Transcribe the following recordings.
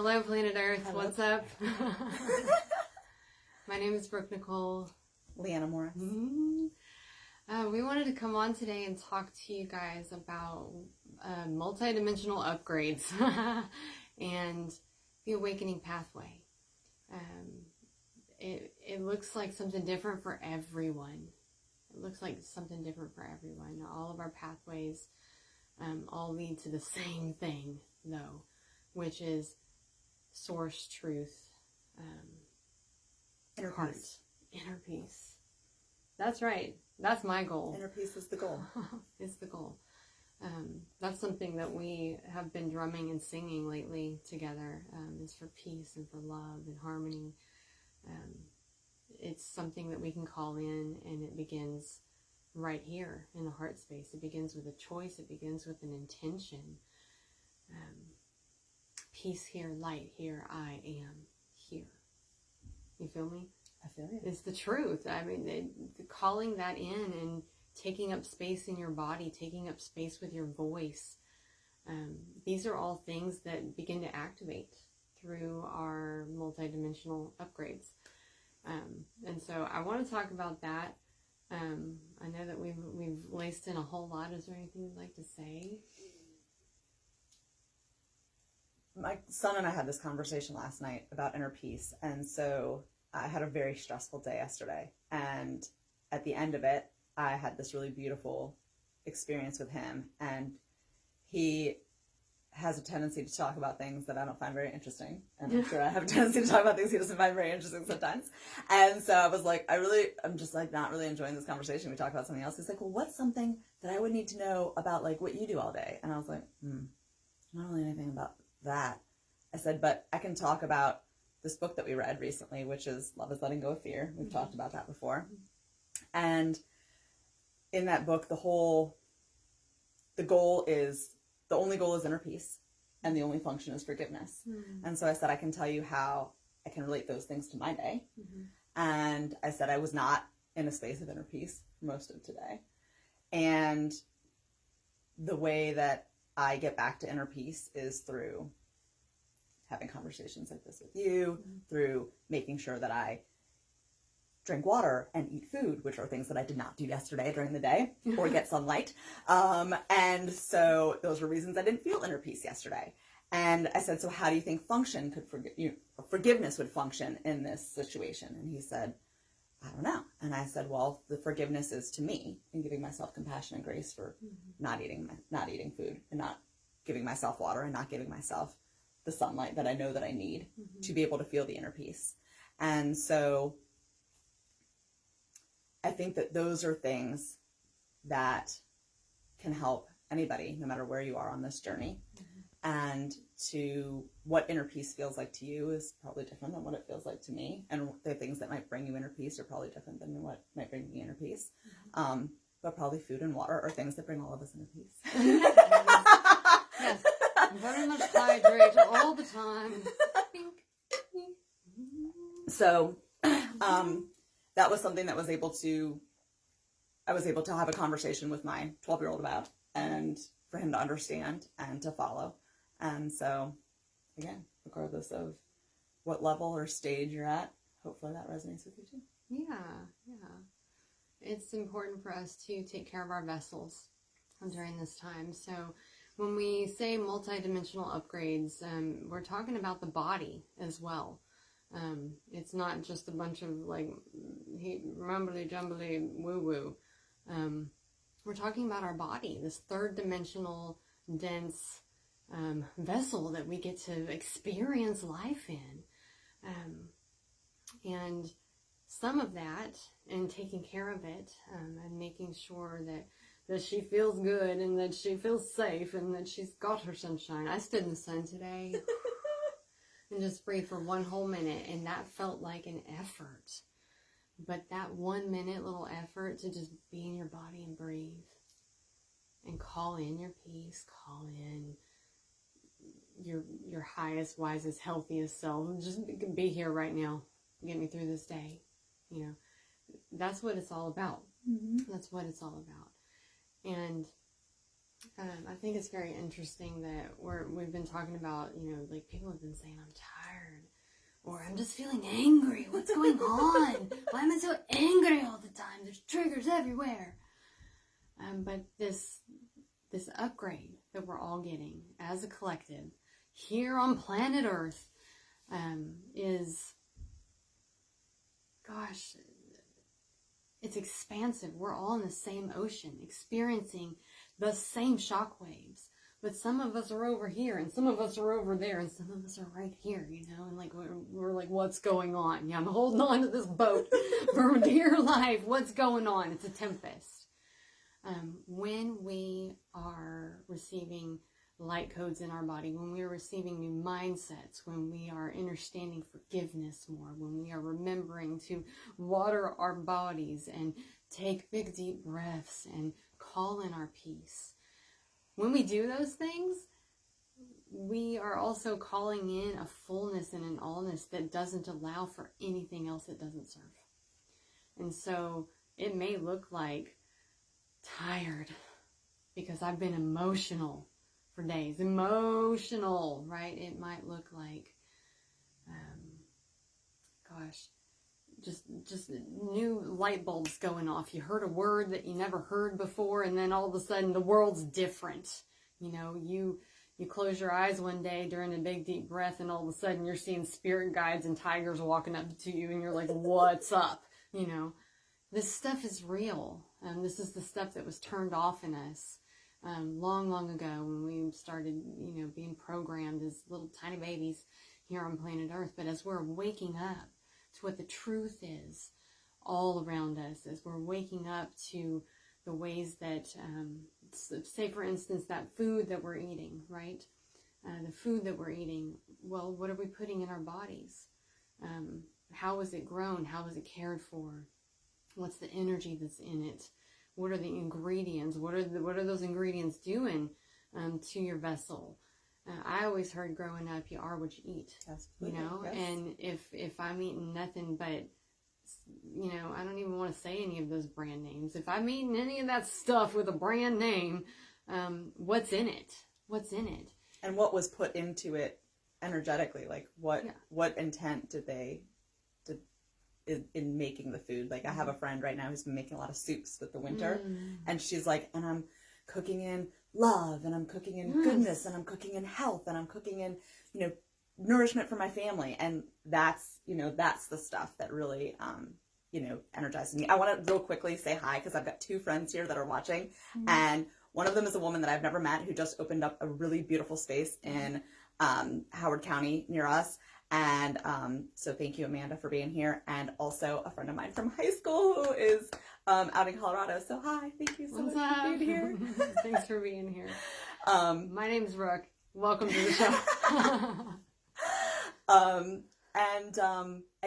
Hello, planet Earth. Hello. What's up? My name is Brooke Nicole. Liana Morris. We wanted to come on today and talk to you guys about multidimensional upgrades and the awakening pathway. It looks like something different for everyone. It looks like something different for everyone. All of our pathways all lead to the same thing, though, which is source truth, Inner heart, peace. inner peace. That's right. That's my goal. Inner peace is the goal. Is the goal. That's something that we have been drumming and singing lately together, is for peace and for love and harmony. It's something that we can call in, and it begins right here in the heart space. It begins with a choice. It begins with an intention. Peace here, light here, I am here. You feel me? I feel you. It's the truth. I mean, calling that in and taking up space in your body, taking up space with your voice. These are all things that begin to activate through our multidimensional upgrades. And so I want to talk about that. I know that we've laced in a whole lot. Is there anything you'd like to say? My son and I had this conversation last night about inner peace, and so I had a very stressful day yesterday, and at the end of it, I had this really beautiful experience with him, and he has a tendency to talk about things that I don't find very interesting, and I'm sure I have a tendency to talk about things he doesn't find very interesting sometimes, and so I was like, I'm just like not really enjoying this conversation. We talked about something else. He's like, well, what's something that I would need to know about, like, what you do all day? And I was like, not really anything about that. I said, but I can talk about this book that we read recently, which is Love is Letting Go of Fear. We've talked about that before. And in that book, the only goal is inner peace, and the only function is forgiveness. And so I said, I can tell you how I can relate those things to my day. And I said I was not in a space of inner peace for most of today. And the way that I get back to inner peace is through having conversations like this with you, through making sure that I drink water and eat food, which are things that I did not do yesterday during the day, or get sunlight. And so those were reasons I didn't feel inner peace yesterday. And I said, so how do you think forgiveness would function in this situation? And he said, I don't know. And I said, well, the forgiveness is to me and giving myself compassion and grace for not eating food, and not giving myself water, and not giving myself the sunlight that I know that I need to be able to feel the inner peace. And so I think that those are things that can help anybody, no matter where you are on this journey. And to what inner peace feels like to you is probably different than what it feels like to me. And the things that might bring you inner peace are probably different than what might bring me inner peace. But probably food and water are things that bring all of us inner peace. Yes. Very much hydrate all the time. So that was something that I was able to have a conversation with my 12-year-old about, and for him to understand and to follow. And so, again, regardless of what level or stage you're at, hopefully that resonates with you too. Yeah. It's important for us to take care of our vessels during this time. So when we say multidimensional upgrades, we're talking about the body as well. It's not just a bunch of like rumbly jumbly woo woo. We're talking about our body, this third dimensional dense vessel that we get to experience life in. And some of that, and taking care of it, and making sure that she feels good, and that she feels safe, and that she's got her sunshine. I stood in the sun today and just breathed for 1 whole minute, and that felt like an effort. But that 1 minute little effort to just be in your body and breathe and call in your peace, call in your highest, wisest, healthiest self. Just be here right now. Get me through this day. That's what it's all about. That's what it's all about. And I think it's very interesting that we've been talking about, like people have been saying, I'm tired, or I'm just feeling angry. What's going on? Why am I so angry all the time? There's triggers everywhere. But this upgrade that we're all getting as a collective here on planet Earth is, gosh, it's expansive. We're all in the same ocean, experiencing the same shock waves. But some of us are over here, and some of us are over there, and some of us are right here, and like we're like, what's going on? Yeah, I'm holding on to this boat for dear life. What's going on? It's a tempest. When we are receiving light codes in our body, when we are receiving new mindsets, when we are understanding forgiveness more, when we are remembering to water our bodies and take big deep breaths and call in our peace. When we do those things, we are also calling in a fullness and an allness that doesn't allow for anything else that doesn't serve. And so it may look like tired because I've been emotional for days. Emotional, right? It might look like, just new light bulbs going off. You heard a word that you never heard before, and then all of a sudden the world's different. You close your eyes one day during a big deep breath, and all of a sudden you're seeing spirit guides and tigers walking up to you, and you're like, what's up? This stuff is real. This is the stuff that was turned off in us long ago when we started, being programmed as little tiny babies here on planet Earth. But as we're waking up to what the truth is all around us, as we're waking up to the ways that, say for instance, that food that we're eating, right? The food that we're eating, well, what are we putting in our bodies? How is it grown? How is it cared for? What's the energy that's in it? What are the ingredients? What are those ingredients doing to your vessel? I always heard growing up, you are what you eat. Absolutely. Yes. And if I'm eating nothing but, I don't even want to say any of those brand names. If I'm eating any of that stuff with a brand name, what's in it? What's in it? And what was put into it energetically? Like what intent did they in making the food? Like I have a friend right now who's been making a lot of soups with the winter, and she's like, and I'm cooking in love, and I'm cooking in goodness, and I'm cooking in health, and I'm cooking in nourishment for my family. And that's the stuff that really energizes me. I want to real quickly say hi because I've got two friends here that are watching, and one of them is a woman that I've never met who just opened up a really beautiful space in Howard County near us. And so thank you, Amanda, for being here. And also a friend of mine from high school who is out in Colorado. So hi, thank you so much for being here. Thanks for being here. My name's Brooke. Welcome to the show. And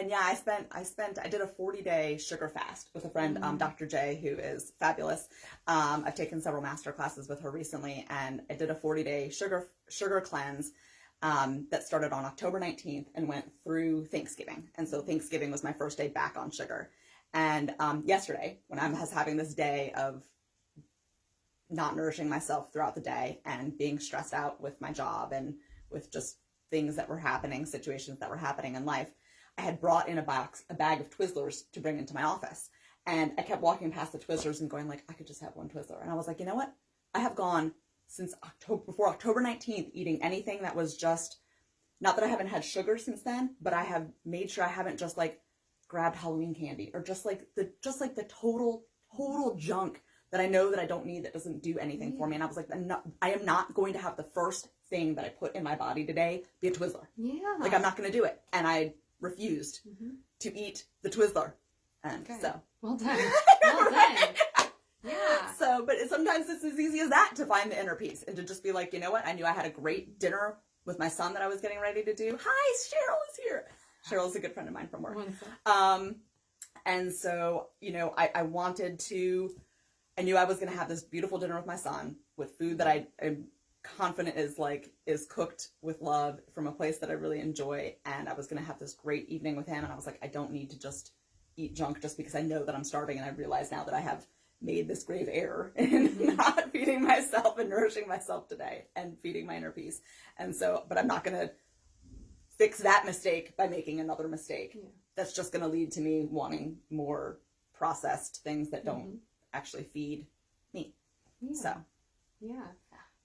yeah, I did a 40-day sugar fast with a friend, Dr. J, who is fabulous. I've taken several master classes with her recently, and I did a 40-day sugar cleanse that started on October 19th and went through Thanksgiving. And so Thanksgiving was my first day back on sugar. And yesterday, when I was having this day of not nourishing myself throughout the day and being stressed out with my job and with just things that were happening, situations that were happening in life, I had brought in a bag of Twizzlers to bring into my office. And I kept walking past the Twizzlers and going like, I could just have one Twizzler. And I was like, you know what? I have gone since before October 19th, eating anything that was just, not that I haven't had sugar since then, but I have made sure I haven't just like grabbed Halloween candy or just like the total junk that I know that I don't need, that doesn't do anything for me. And I was like, I am not going to have the first thing that I put in my body today be a Twizzler. Yeah. Like I'm not going to do it. And I refused to eat the Twizzler. And so. Well done. Well done. Yeah. So, but sometimes it's as easy as that to find the inner peace and to just be like, you know what? I knew I had a great dinner with my son that I was getting ready to do. Hi, Cheryl is here. Cheryl's a good friend of mine from work. And so, I wanted to, I knew I was going to have this beautiful dinner with my son with food that I'm confident is cooked with love from a place that I really enjoy. And I was going to have this great evening with him. And I was like, I don't need to just eat junk just because I know that I'm starving. And I realize now that I have made this grave error in not feeding myself and nourishing myself today and feeding my inner peace. And so, but I'm not going to fix that mistake by making another mistake. Yeah. That's just going to lead to me wanting more processed things that don't actually feed me. Yeah. So, yeah.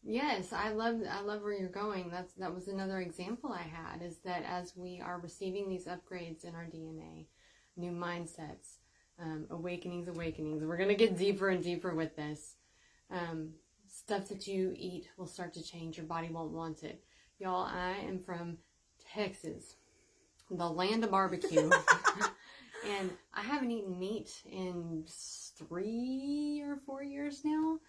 Yes, I love where you're going. That was another example I had, is that as we are receiving these upgrades in our DNA, new mindsets, awakenings, we're going to get deeper and deeper with this. Stuff that you eat will start to change. Your body won't want it. Y'all, I am from Texas, the land of barbecue. And I haven't eaten meat in 3 or 4 years now.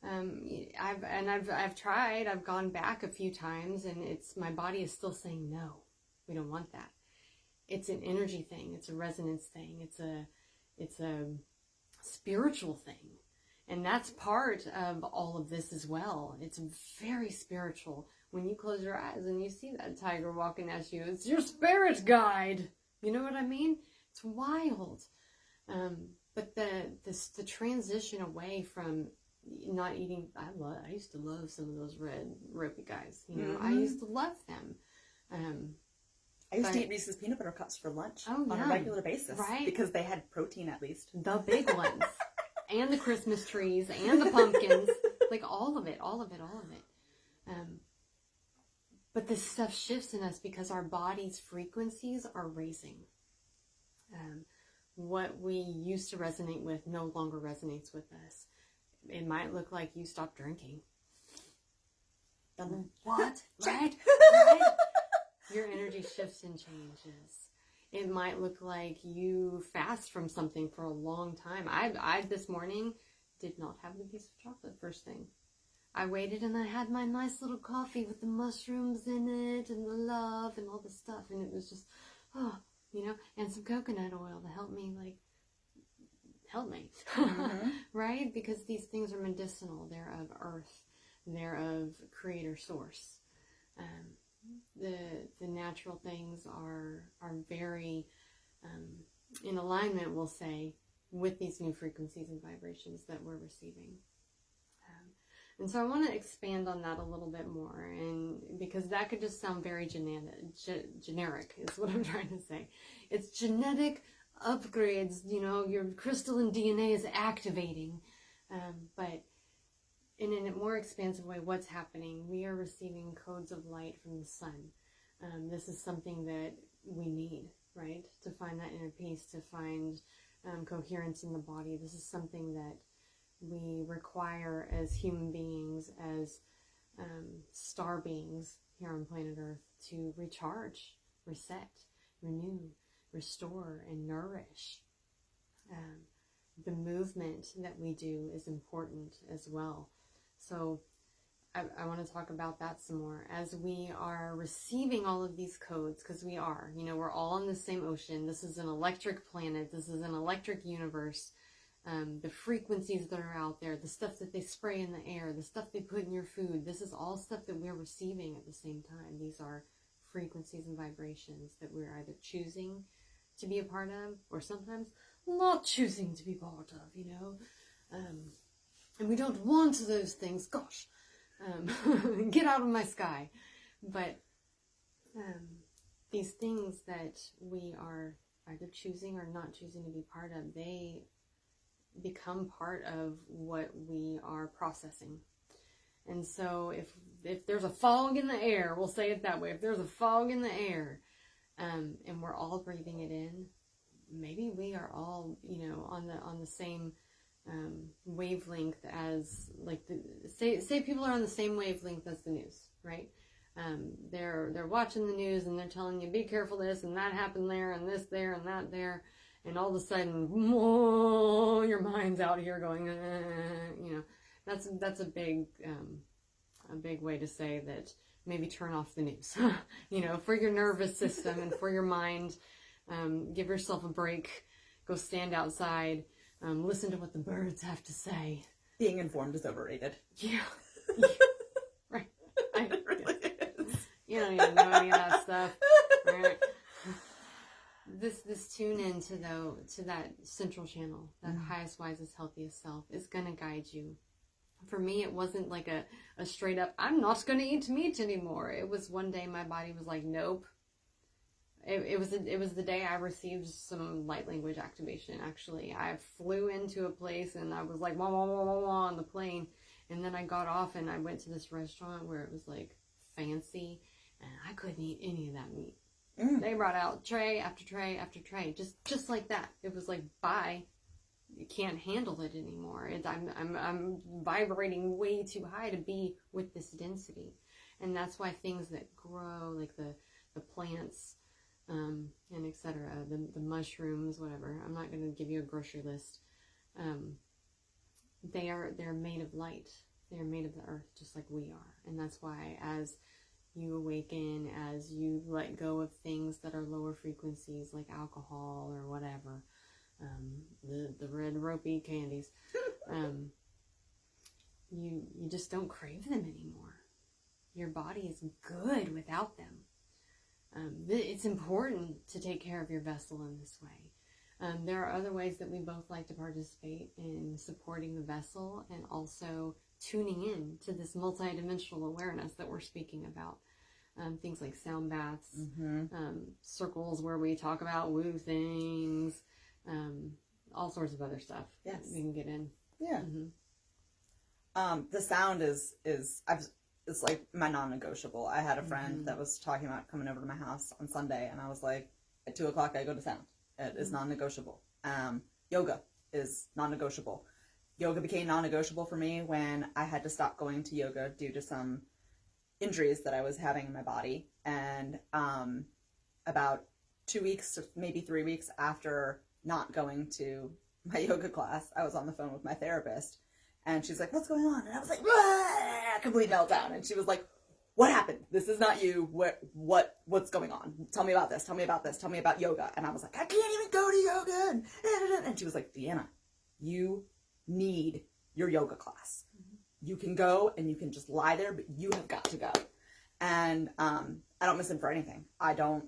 I've tried. I've gone back a few times, and my body is still saying no. We don't want that. It's an energy thing. It's a resonance thing. It's a spiritual thing, and that's part of all of this as well. It's very spiritual. When you close your eyes and you see that tiger walking at you, it's your spirit guide. You know what I mean? It's wild. But the transition away from not eating, I used to love some of those red ropey guys. You know, I used to love them. I used to eat Reese's peanut butter cups for lunch on a regular basis, right? Because they had protein at least. The big ones, and the Christmas trees, and the pumpkins, like all of it. But this stuff shifts in us because our body's frequencies are raising. What we used to resonate with no longer resonates with us. It might look like you stopped drinking. What? Right? Your energy shifts and changes. It might look like you fast from something for a long time. I this morning did not have the piece of chocolate first thing. I waited and I had my nice little coffee with the mushrooms in it and the love and all the stuff. And it was just, and some coconut oil to help me, right? Because these things are medicinal. They're of earth. They're of creator source. The natural things are very in alignment, we'll say, with these new frequencies and vibrations that we're receiving. And so I want to expand on that a little bit more, and because that could just sound very generic is what I'm trying to say. It's genetic upgrades, your crystalline DNA is activating, but in a more expansive way, what's happening? We are receiving codes of light from the sun. This is something that we need, right? To find that inner peace, to find coherence in the body. This is something that we require as human beings, as star beings here on planet Earth, to recharge, reset, renew, restore, and nourish. The movement that we do is important as well. So I want to talk about that some more. As we are receiving all of these codes, because we are, we're all on the same ocean. This is an electric planet. This is an electric universe. The frequencies that are out there, the stuff that they spray in the air, the stuff they put in your food, this is all stuff that we're receiving at the same time. These are frequencies and vibrations that we're either choosing to be a part of, or sometimes not choosing to be part of, and we don't want those things, gosh, get out of my sky. But these things that we are either choosing or not choosing to be part of, they become part of what we are processing. And so if there's a fog in the air, we'll say it that way, if there's a fog in the air, and we're all breathing it in, maybe we are all, on the same wavelength as, say people are on the same wavelength as the news, right? They're watching the news and they're telling you, be careful, this and that happened there and this there and that there, and all of a sudden, your mind's out here going, that's a big way to say that. Maybe turn off the news, for your nervous system and for your mind. Give yourself a break. Go stand outside. Listen to what the birds have to say. Being informed is overrated. Yeah. Right. It really is. You don't even know any of that stuff. Right. this tune into to that central channel, that highest, wisest, healthiest self is going to guide you. For me, it wasn't like a straight up, I'm not going to eat meat anymore. It was one day my body was like, nope. It was the day I received some light language activation, actually. I flew into a place and I was like, wah, wah, wah, wah, wah, on the plane. And then I got off and I went to this restaurant where it was like fancy and I couldn't eat any of that meat. They brought out tray after tray after tray, just like that. It was like, bye. You can't handle it anymore. I'm vibrating way too high to be with this density. And that's why things that grow, like the plants, and etc., the mushrooms, whatever. I'm not going to give you a grocery list. They're made of light. They're made of the earth, just like we are. And that's why as you awaken, as you let go of things that are lower frequencies, like alcohol or whatever, the red ropey candies, you just don't crave them anymore. Your body is good without them. It's important to take care of your vessel in this way. There are other ways that we both like to participate in supporting the vessel and also tuning in to this multidimensional awareness that we're speaking about. Things like sound baths, circles where we talk about woo things, all sorts of other stuff. Yes. We can get in. Yeah. The sound is it's like my non-negotiable. I had a friend that was talking about coming over to my house on Sunday, and I was like, at 2:00 I go to sound. It is non-negotiable. Yoga is non-negotiable. Yoga became non-negotiable for me when I had to stop going to yoga due to some injuries that I was having in my body. And about 2 weeks, maybe 3 weeks after not going to my yoga class, I was on the phone with my therapist, and she's like, what's going on? And I was like, complete meltdown. And she was like, what happened? This is not you. What's going on? Tell me about this. Tell me about this. Tell me about yoga. And I was like, I can't even go to yoga. And she was like, Deanna, you need your yoga class. You can go and you can just lie there, but you have got to go. And I don't miss it for anything. I don't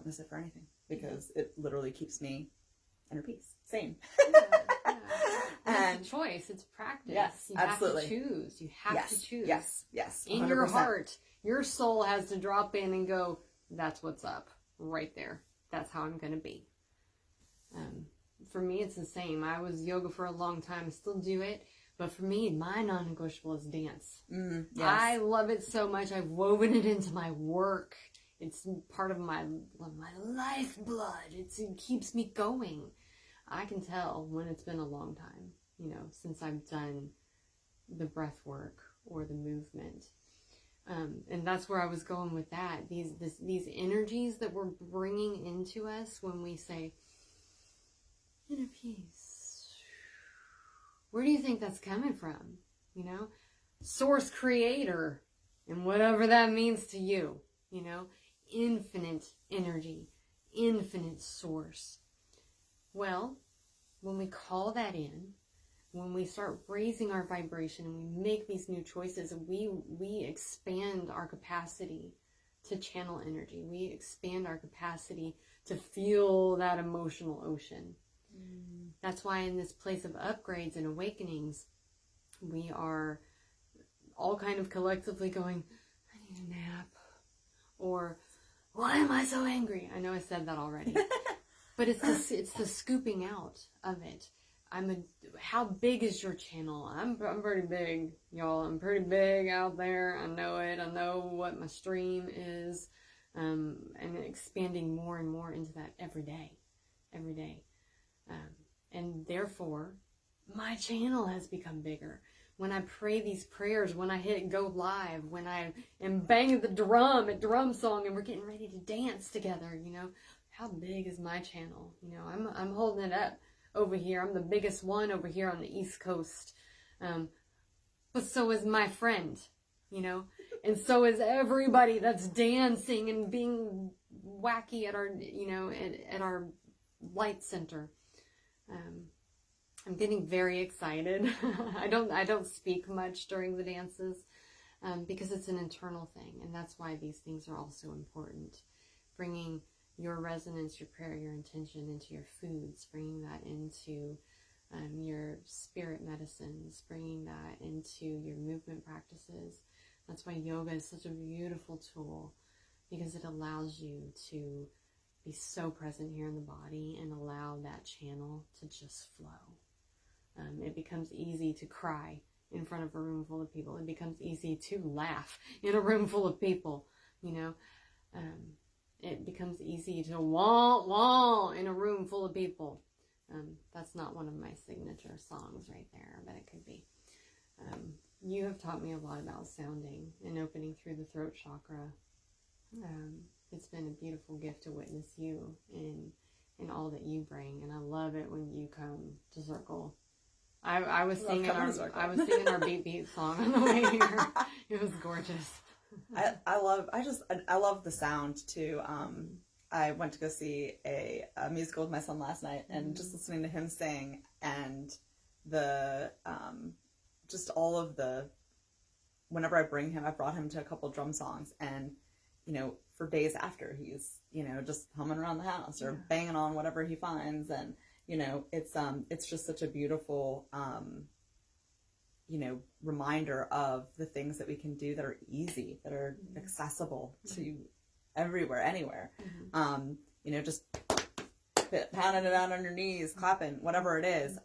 miss it for anything because it literally keeps me inner peace, sane. And it's a choice. It's practice. Yes, you absolutely. have to choose. You have to choose. Yes. 100%. In your heart, your soul has to drop in and go, that's what's up right there. That's how I'm going to be. For me, it's the same. I was yoga for a long time. I still do it. But for me, my non-negotiable is dance. Yes. I love it so much. I've woven it into my work. It's part of my lifeblood. It keeps me going. I can tell when it's been a long time, since I've done the breath work or the movement. And that's where I was going with that. These energies that we're bringing into us when we say, inner peace. Where do you think that's coming from? Source creator, and whatever that means to you, infinite energy, infinite source. Well, when we call that in, when we start raising our vibration and we make these new choices, we expand our capacity to channel energy. We expand our capacity to feel that emotional ocean. That's why in this place of upgrades and awakenings, we are all kind of collectively going, I need a nap. Or, why am I so angry? I know I said that already. But it's the scooping out of it. How big is your channel? I'm pretty big, y'all. I'm pretty big out there. I know it. I know what my stream is. And expanding more and more into that every day. And therefore, my channel has become bigger. When I pray these prayers, when I hit go live, when I am banging the drum at drum song and we're getting ready to dance together, how big is my channel? I'm holding it up over here. I'm the biggest one over here on the East Coast. But so is my friend, and so is everybody that's dancing and being wacky at our, at our light center. I'm getting very excited. I don't speak much during the dances because it's an internal thing, and that's why these things are also important. Bringing your resonance, your prayer, your intention into your foods, bringing that into your spirit medicines, bringing that into your movement practices. That's why yoga is such a beautiful tool, because it allows you to be so present here in the body and allow that channel to just flow. It becomes easy to cry in front of a room full of people. It becomes easy to laugh in a room full of people, you know. It becomes easy to wah in a room full of people. That's not one of my signature songs right there, but it could be. You have taught me a lot about sounding and opening through the throat chakra. It's been a beautiful gift to witness you in all that you bring, and I love it when you come to Circle. I was singing our beat beat song on the way here. It was gorgeous. I love the sound too. I went to go see a musical with my son last night, and just listening to him sing, and the just all of the, whenever I bring him, I brought him to a couple drum songs, and you know, for days after, he's, you know, just humming around the house or banging on whatever he finds, and you know, it's just such a beautiful you know, reminder of the things that we can do that are easy, that are accessible to everywhere, anywhere. You know, just pounding it out on your knees, clapping, whatever it is,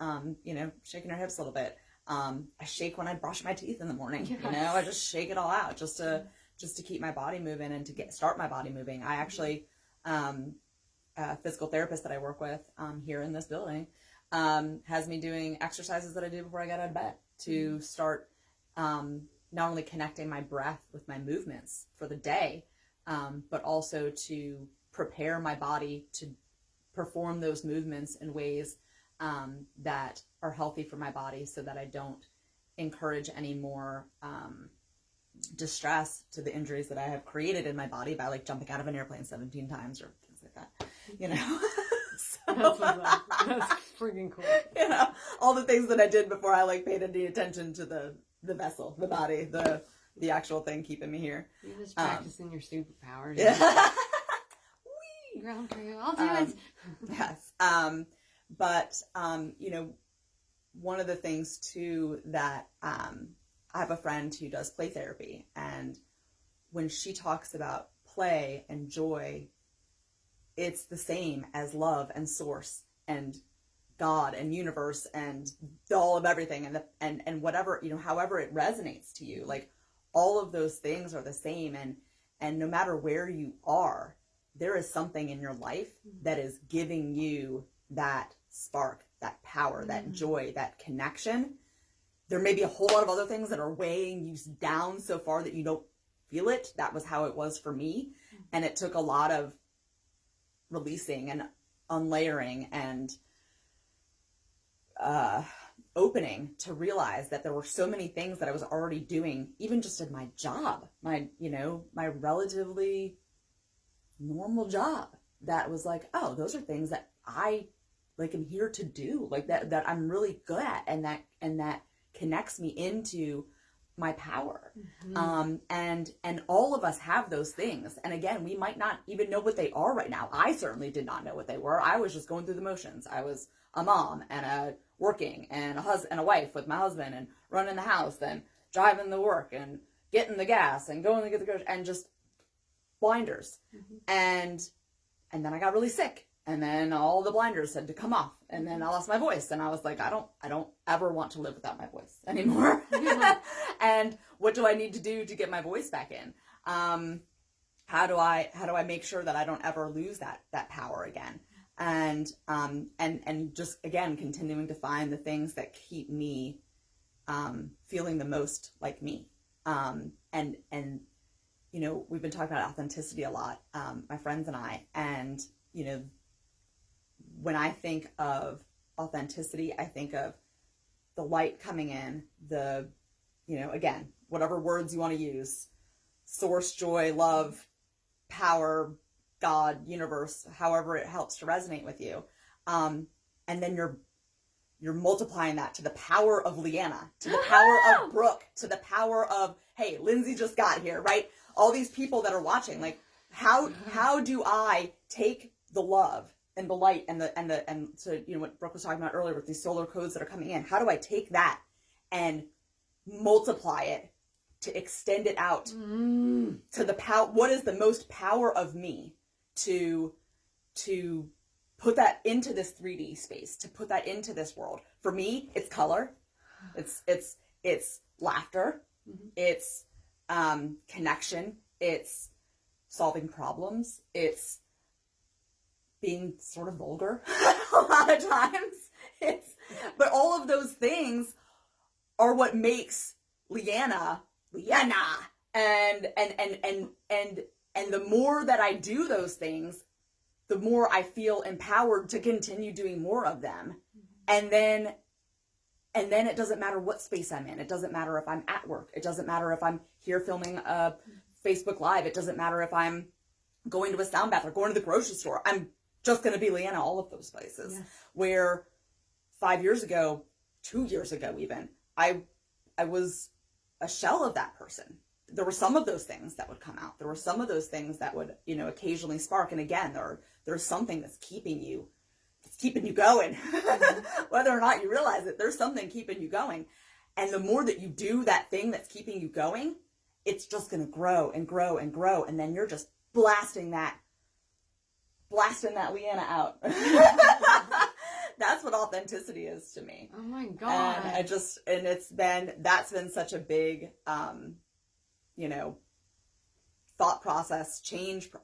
you know, shaking your hips a little bit. I shake when I brush my teeth in the morning, you know, I just shake it all out just to keep my body moving and to start my body moving. I actually, a physical therapist that I work with here in this building has me doing exercises that I do before I get out of bed to start not only connecting my breath with my movements for the day, but also to prepare my body to perform those movements in ways that are healthy for my body, so that I don't encourage any more distress to the injuries that I have created in my body by like jumping out of an airplane 17 times or things like that, you know. That's freaking cool. You know, all the things that I did before I like paid any attention to the vessel, the body, the actual thing keeping me here. You're just practicing your superpowers. Yeah. Ground crew, I'll do it. Yes. But you know, one of the things too that I have a friend who does play therapy, and when she talks about play and joy, it's the same as love and source and God and universe and all of everything, and whatever, you know, however it resonates to you, like all of those things are the same, and no matter where you are, there is something in your life that is giving you that spark, that power, that joy, that connection. There may be a whole lot of other things that are weighing you down so far that you don't feel it. That was how it was for me. And it took a lot of releasing and unlayering and opening to realize that there were so many things that I was already doing, even just in my job, my relatively normal job, that was like, oh, those are things that I like am here to do, like that I'm really good at, and that connects me into my power. And all of us have those things, and again, we might not even know what they are right now. I certainly did not know what they were. I was just going through the motions. I was a mom and a working and a husband and a wife with my husband, and running the house and driving to work and getting the gas and going to get the groceries, and just blinders. And then I got really sick, and then all the blinders had to come off, and then I lost my voice, and I was like, I don't ever want to live without my voice anymore. And what do I need to do to get my voice back in? How do I make sure that I don't ever lose that power again? And just again continuing to find the things that keep me feeling the most like me. And you know, we've been talking about authenticity a lot, my friends and I, and you know, when I think of authenticity, I think of the light coming in, the, you know, again, whatever words you want to use, source, joy, love, power, God, universe, however it helps to resonate with you. And then you're multiplying that to the power of Liana, to the power of Brooke, to the power of, hey, Lindsay just got here, right? All these people that are watching, like, How do I take the love and the light and so, you know, what Brooke was talking about earlier with these solar codes that are coming in, how do I take that and multiply it to extend it out to the power? What is the most power of me to put that into this 3D space, to put that into this world? For me, it's color, it's laughter, it's connection, it's solving problems, it's being sort of vulgar a lot of times. But all of those things are what makes Liana. And the more that I do those things, the more I feel empowered to continue doing more of them. And then it doesn't matter what space I'm in. It doesn't matter if I'm at work. It doesn't matter if I'm here filming a Facebook Live. It doesn't matter if I'm going to a sound bath or going to the grocery store. I'm just going to be Liana all of those places. Yes. Where 5 years ago, 2 years ago even, I was a shell of that person. There were some of those things that would come out. There were some of those things that would, you know, occasionally spark. And again, there's something that's keeping you going. Whether or not you realize it, there's something keeping you going. And the more that you do that thing that's keeping you going, it's just going to grow and grow and grow. And then you're just blasting that Liana out. That's what authenticity is to me. Oh my God. And that's been such a big, you know, thought process,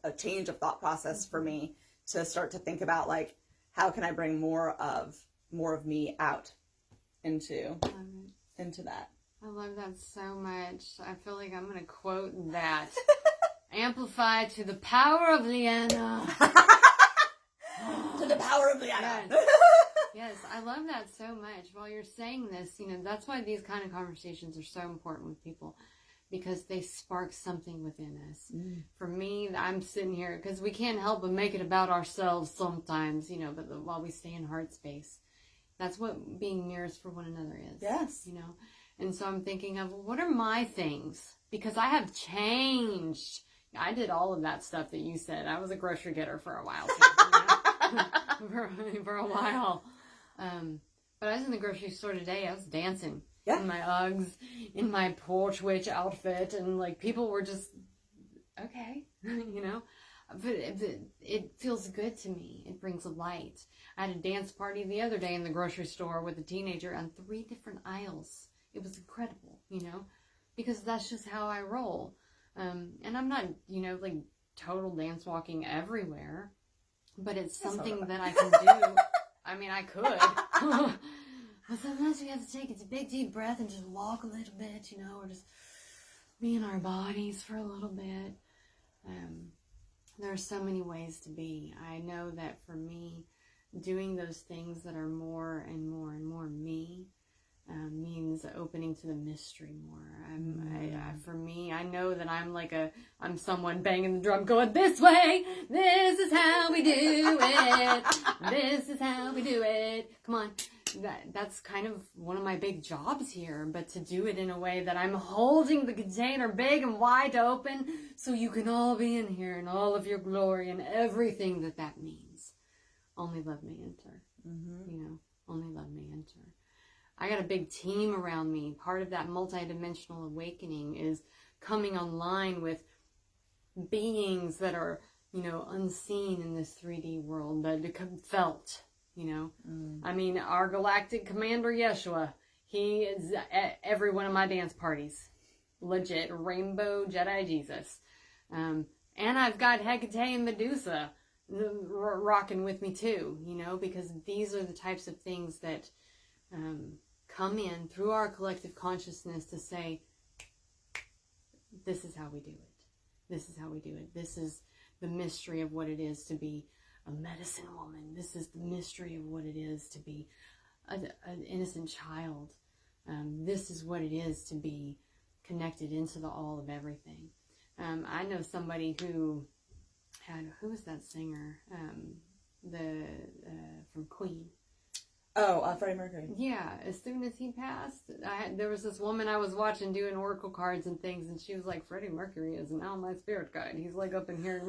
a change of thought process for me, to start to think about, like, how can I bring more of me out into that. I love that so much. I feel like I'm going to quote that. Amplify to the power of Liana. To the power of Liana. Yes. Yes, I love that so much. While you're saying this, you know, that's why these kind of conversations are so important with people, because they spark something within us. For me, I'm sitting here, because we can't help but make it about ourselves sometimes, you know, but while we stay in heart space, that's what being mirrors for one another is. Yes. You know, and so I'm thinking of, what are my things? Because I have changed. I did all of that stuff that you said. I was a grocery getter for a while, too, you know? for a while. But I was in the grocery store today. I was dancing in my Uggs, in my porch witch outfit, and like people were just okay, you know. But it feels good to me. It brings light. I had a dance party the other day in the grocery store with a teenager on 3 different aisles. It was incredible, you know, because that's just how I roll. And I'm not, you know, like total dance walking everywhere, but it's something that I can do. I mean, I could. But sometimes we have to take a big deep breath and just walk a little bit, you know, or just be in our bodies for a little bit. There are so many ways to be. I know that for me, doing those things that are more and more and more me means opening to the mystery more. For me, I know that I'm someone banging the drum going, this way, this is how we do it, this is how we do it, come on. That's kind of one of my big jobs here, but to do it in a way that I'm holding the container big and wide open so you can all be in here in all of your glory and everything that means. Only love may enter. You know, only love may enter. I got a big team around me. Part of that multidimensional awakening is coming online with beings that are, you know, unseen in this 3D world, that become felt, you know. I mean, our galactic commander, Yeshua, he is at every one of my dance parties. Legit, Rainbow Jedi Jesus. And I've got Hecate and Medusa rocking with me too, you know, because these are the types of things that come in through our collective consciousness to say, this is how we do it. This is how we do it. This is the mystery of what it is to be a medicine woman. This is the mystery of what it is to be an innocent child. This is what it is to be connected into the all of everything. I know somebody who was that singer? From Queen. Freddie Mercury. Yeah, as soon as he passed, there was this woman I was watching doing oracle cards and things, and she was like, Freddie Mercury is now my spirit guide. He's like up in here,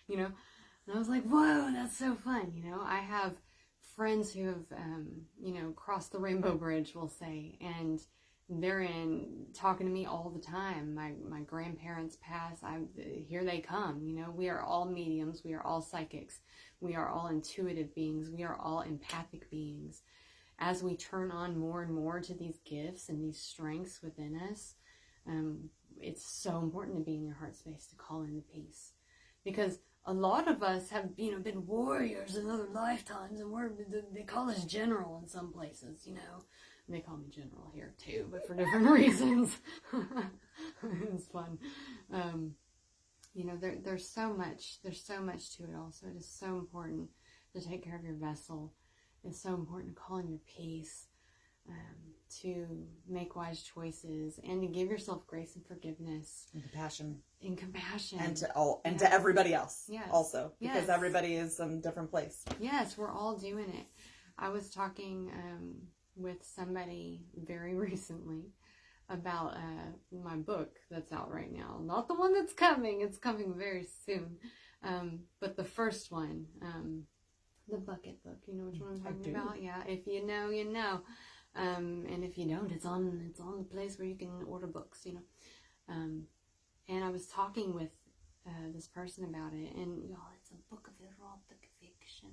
you know. And I was like, whoa, that's so fun, you know. I have friends who have, you know, crossed the Rainbow Bridge, we'll say, and they're talking to me all the time. My grandparents pass, here they come, you know. We are all mediums, we are all psychics, we are all intuitive beings, we are all empathic beings. As we turn on more and more to these gifts and these strengths within us, it's so important to be in your heart space to call in the peace. Because a lot of us have, you know, been warriors in other lifetimes, and they call us general in some places, you know. And they call me general here too, but for different reasons. It's fun. You know, there's so much to it also. It is so important to take care of your vessel. It's so important to call in your peace, to make wise choices, and to give yourself grace and forgiveness. And compassion. And to everybody else. Yes. Also. Because everybody is in a different place. Yes, we're all doing it. I was talking with somebody very recently about my book that's out right now. Not the one that's coming. It's coming very soon. But the first one, the bucket book. You know which one I'm talking about? Yeah. If you know, you know. And if you don't, it's on the place where you can order books, you know. And I was talking with this person about it, and y'all, it's a book of erotic fiction.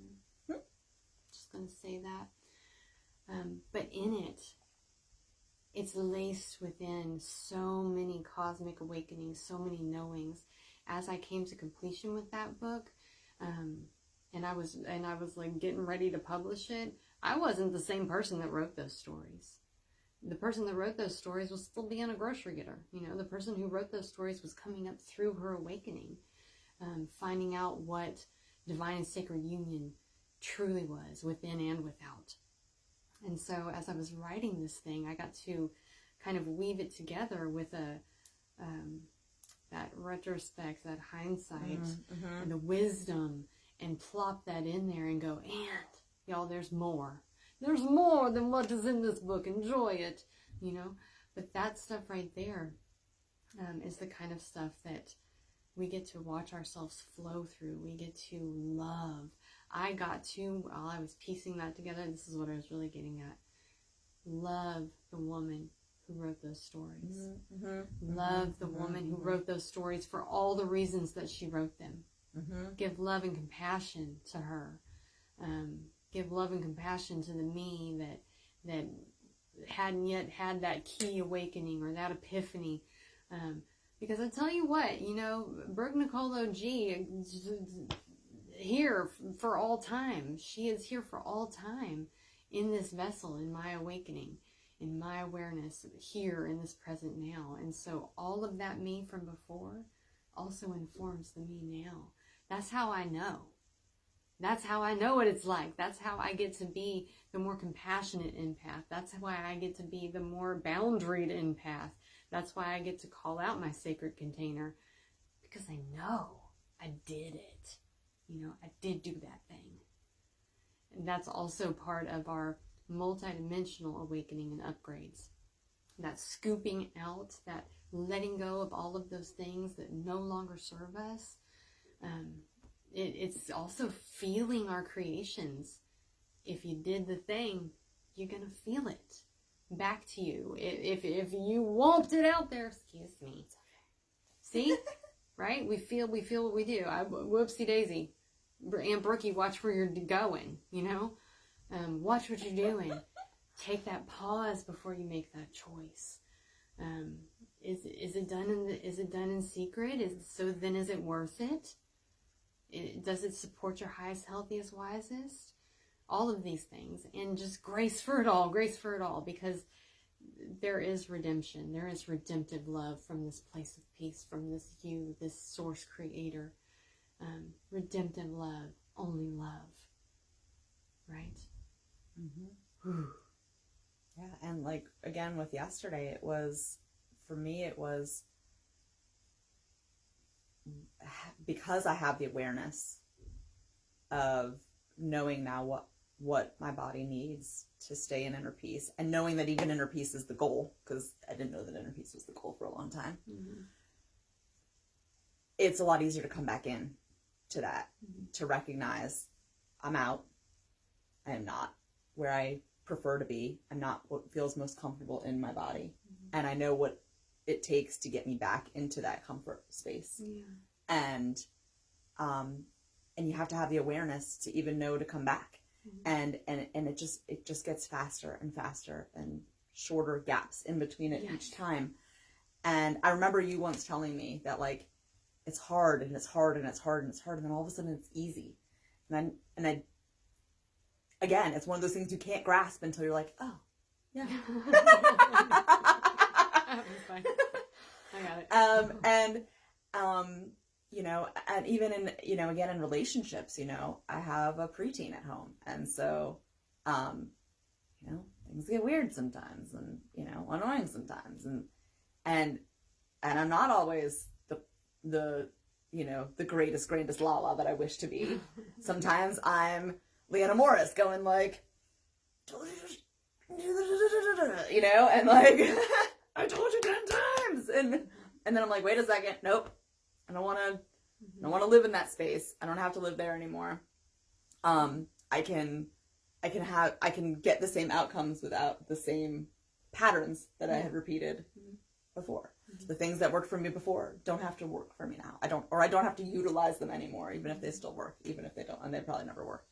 Just gonna say that. But in it, it's laced within so many cosmic awakenings, so many knowings. As I came to completion with that book, and I was like getting ready to publish it, I wasn't the same person that wrote those stories. The person that wrote those stories was still being a grocery getter. You know, the person who wrote those stories was coming up through her awakening, finding out what divine and sacred union truly was within and without. And so as I was writing this thing, I got to kind of weave it together with that retrospect, that hindsight, and the wisdom, and plop that in there and go, and y'all, there's more. There's more than what is in this book. Enjoy it, you know. But that stuff right there is the kind of stuff that we get to watch ourselves flow through. We get to love. I got to, while I was piecing that together, this is what I was really getting at. Love the woman who wrote those stories. Love the woman who wrote those stories for all the reasons that she wrote them. Give love and compassion to her. Give love and compassion to the me that hadn't yet had that key awakening or that epiphany. Because I tell you what, you know, Brooke Nicole OG, here for all time. She is here for all time in this vessel, in my awakening, in my awareness, here in this present now. And so all of that me from before also informs the me now. That's how I know. That's how I know what it's like. That's how I get to be the more compassionate empath. That's why I get to be the more boundaried empath. That's why I get to call out my sacred container. Because I know I did it. You know, I did do that thing. And that's also part of our multidimensional awakening and upgrades. That scooping out, that letting go of all of those things that no longer serve us. It's also feeling our creations. If you did the thing, you're going to feel it back to you. If you whomped it out there, excuse me. See? Right? We feel what we do. Whoopsie daisy. Aunt Brookie, watch where you're going, you know? Watch what you're doing. Take that pause before you make that choice. Is it done in secret? Then is it worth it? Does it support your highest, healthiest, wisest? All of these things. And just grace for it all, because there is redemption. There is redemptive love from this place of peace, from this you, this source creator. Redemptive love, only love. Right? Yeah, and like, again, with yesterday, it was, for me, it was, because I have the awareness of knowing now what my body needs to stay in inner peace, and knowing that even inner peace is the goal, because I didn't know that inner peace was the goal for a long time. It's a lot easier to come back in to that, to recognize I'm out. I am not where I prefer to be. I'm not what feels most comfortable in my body. And I know what it takes to get me back into that comfort space. And you have to have the awareness to even know to come back. And it just gets faster and faster, and shorter gaps in between it each time. And I remember you once telling me that, like, it's hard and it's hard and it's hard and it's hard, and then all of a sudden it's easy. And I again, it's one of those things you can't grasp until you're like, oh, yeah. That was fine. I got it. You know, and even in, you know, again, in relationships, you know, I have a preteen at home. And so, you know, things get weird sometimes, and, you know, annoying sometimes. And I'm not always the you know, the greatest Lala that I wish to be. Sometimes I'm Liana Morris going like, you know, and like, I told you 10 times. And then I'm like, wait a second. Nope. I don't want to live in that space. I don't have to live there anymore. I can get the same outcomes without the same patterns that I had repeated before. The things that worked for me before don't have to work for me now. I don't have to utilize them anymore, even if they still work, even if they don't, and they probably never work.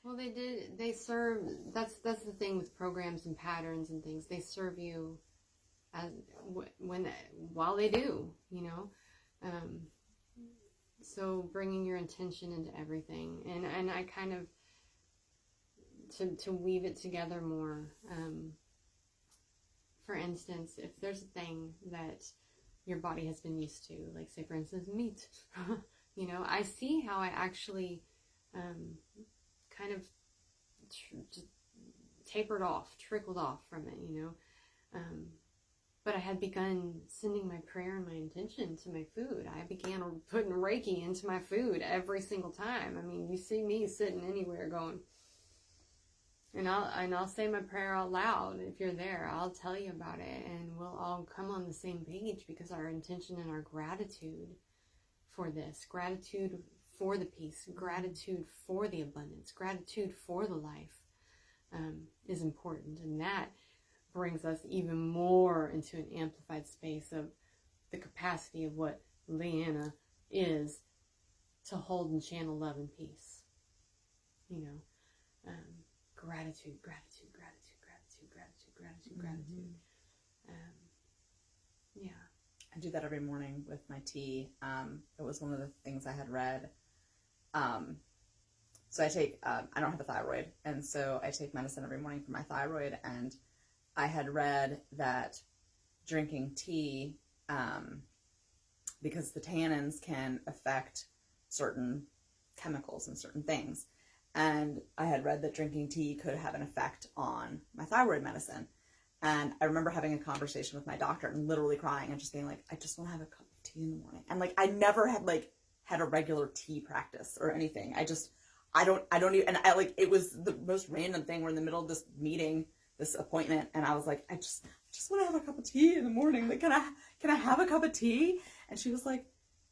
Well, they serve, that's the thing with programs and patterns and things. They serve you as while they do, you know. So bringing your intention into everything, and I kind of to weave it together more. For instance, if there's a thing that your body has been used to, like, say, for instance, meat, you know, I see how I actually kind of just tapered off, trickled off from it, you know. But I had begun sending my prayer and my intention to my food. I began putting Reiki into my food every single time. I mean, you see me sitting anywhere going, and I'll say my prayer out loud. If you're there, I'll tell you about it, and we'll all come on the same page, because our intention and our gratitude for this, gratitude for the peace, gratitude for the abundance, gratitude for the life is important. And that brings us even more into an amplified space of the capacity of what Liana is to hold and channel love and peace. You know, gratitude. Yeah. I do that every morning with my tea. It was one of the things I had read. So I take, I don't have a thyroid, and so I take medicine every morning for my thyroid, and I had read that drinking tea, because the tannins can affect certain chemicals and certain things. And I had read that drinking tea could have an effect on my thyroid medicine. And I remember having a conversation with my doctor and literally crying and just being like, I just want to have a cup of tea in the morning. And like, I never had had a regular tea practice or anything. I don't even, and I like, it was the most random thing. We're in the middle of this meeting, this appointment, and I was like, I just want to have a cup of tea in the morning. Like, can I have a cup of tea? And she was like,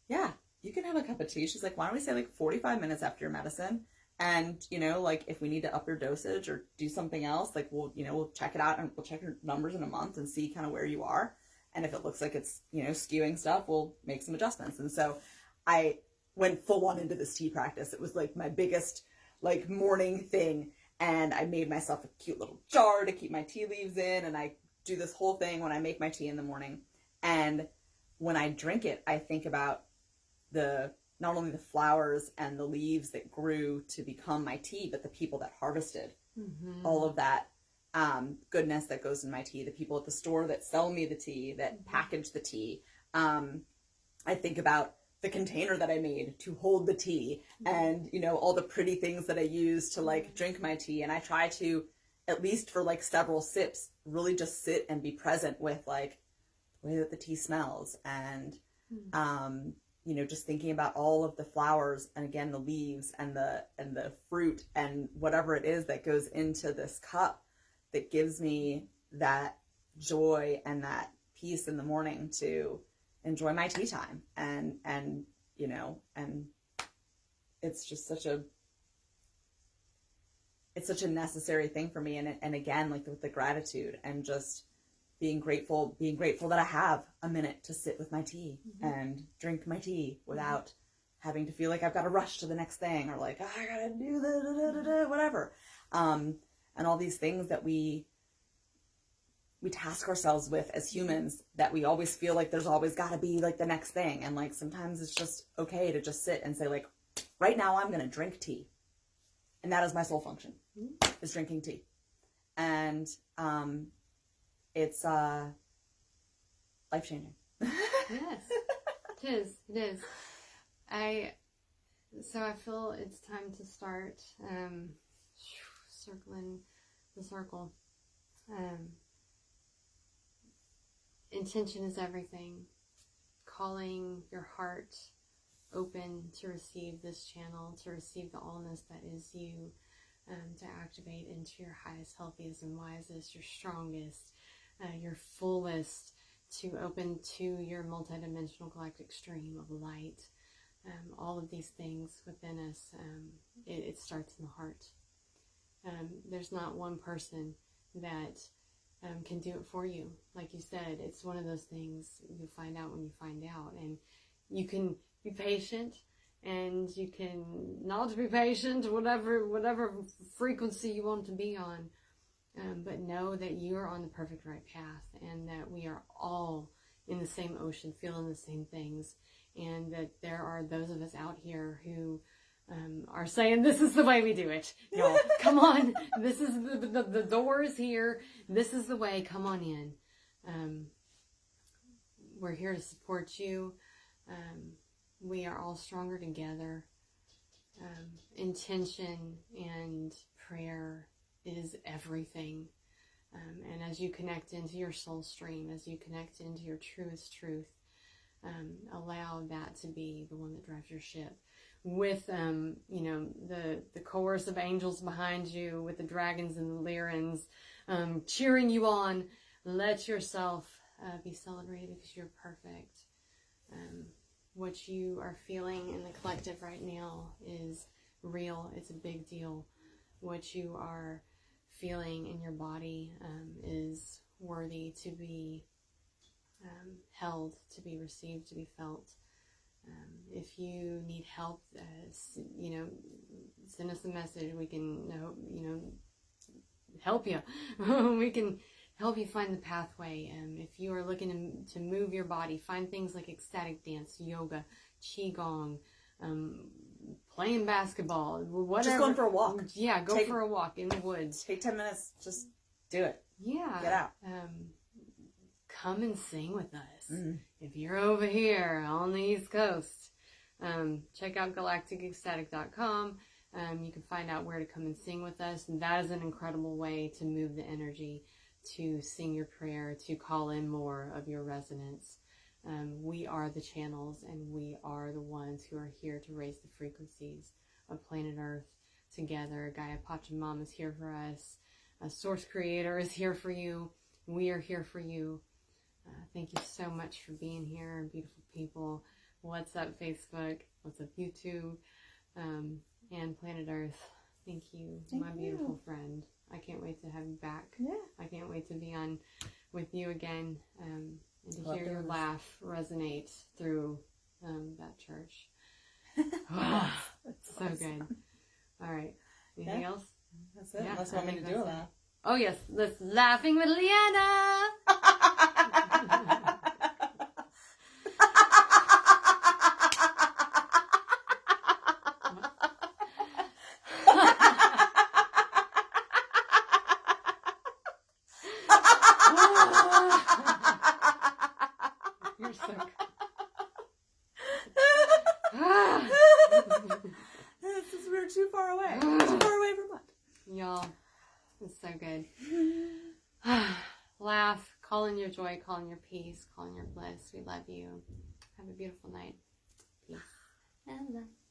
yeah, you can have a cup of tea. She's like, why don't we say like 45 minutes after your medicine? And, you know, like, if we need to up your dosage or do something else, like, we'll check it out, and we'll check your numbers in a month and see kind of where you are. And if it looks like it's, you know, skewing stuff, we'll make some adjustments. And so I went full on into this tea practice. It was like my biggest, like, morning thing. And I made myself a cute little jar to keep my tea leaves in. And I do this whole thing when I make my tea in the morning. And when I drink it, I think about not only the flowers and the leaves that grew to become my tea, but the people that harvested all of that goodness that goes in my tea, the people at the store that sell me the tea, that package the tea. I think about the container that I made to hold the tea, and, you know, all the pretty things that I use to, like, drink my tea. And I try to, at least for like several sips, really just sit and be present with, like, the way that the tea smells, and you know, just thinking about all of the flowers and again, the leaves and the fruit and whatever it is that goes into this cup that gives me that joy and that peace in the morning to enjoy my tea time. And, you know, and it's just such a necessary thing for me. And again, like with the gratitude and just being grateful that I have a minute to sit with my tea and drink my tea without having to feel like I've got to rush to the next thing or like, oh, I gotta do whatever. And all these things that we task ourselves with as humans, that we always feel like there's always got to be like the next thing. And like, sometimes it's just okay to just sit and say like, right now I'm going to drink tea. And that is my sole function, is drinking tea. And, it's, life-changing. Yes, it is. So I feel it's time to start, circling the circle. Intention is everything. Calling your heart open to receive this channel, to receive the allness that is you, to activate into your highest, healthiest, and wisest, your strongest, your fullest, to open to your multidimensional galactic stream of light. All of these things within us, it starts in the heart. There's not one person that can do it for you. Like you said, it's one of those things you find out when you find out. And you can be patient, and you can not be patient, whatever frequency you want to be on. But know that you are on the perfect right path, and that we are all in the same ocean, feeling the same things. And that there are those of us out here who are saying, this is the way we do it. Y'all, come on. This is the door is here. This is the way. Come on in. We're here to support you. We are all stronger together. Intention and prayer is everything. And as you connect into your soul stream, as you connect into your truest truth, allow that to be the one that drives your ship. With, you know, the chorus of angels behind you, with the dragons and the lyrans cheering you on. Let yourself be celebrated, because you're perfect. What you are feeling in the collective right now is real. It's a big deal. What you are feeling in your body is worthy to be held, to be received, to be felt. If you need help, you know, send us a message. We can, you know, help you. We can help you find the pathway. If you are looking to move your body, find things like ecstatic dance, yoga, qigong, playing basketball, whatever. Just going for a walk. Yeah, go for a walk in the woods. Take 10 minutes. Just do it. Yeah. Get out. Come and sing with us. If you're over here on the East Coast, check out galacticecstatic.com. You can find out where to come and sing with us. And that is an incredible way to move the energy, to sing your prayer, to call in more of your resonance. We are the channels, and we are the ones who are here to raise the frequencies of planet Earth together. Gaia Pachamama is here for us. A Source Creator is here for you. We are here for you. Thank you so much for being here, beautiful people. What's up, Facebook? What's up, YouTube? And Planet Earth. Thank you, my beautiful friend. I can't wait to have you back. Yeah. I can't wait to be on with you again, and to hear your laugh resonate through that church. So good. All right. Anything else? That's it. Yeah, Unless you want me to do that. Oh, yes. Let's Laughing with Liana. You're so good. It's just we're too far away. Too far away from what? Y'all, it's so good. Laugh, call in your joy, call in your peace, call in your bliss. We love you. Have a beautiful night. Peace and light.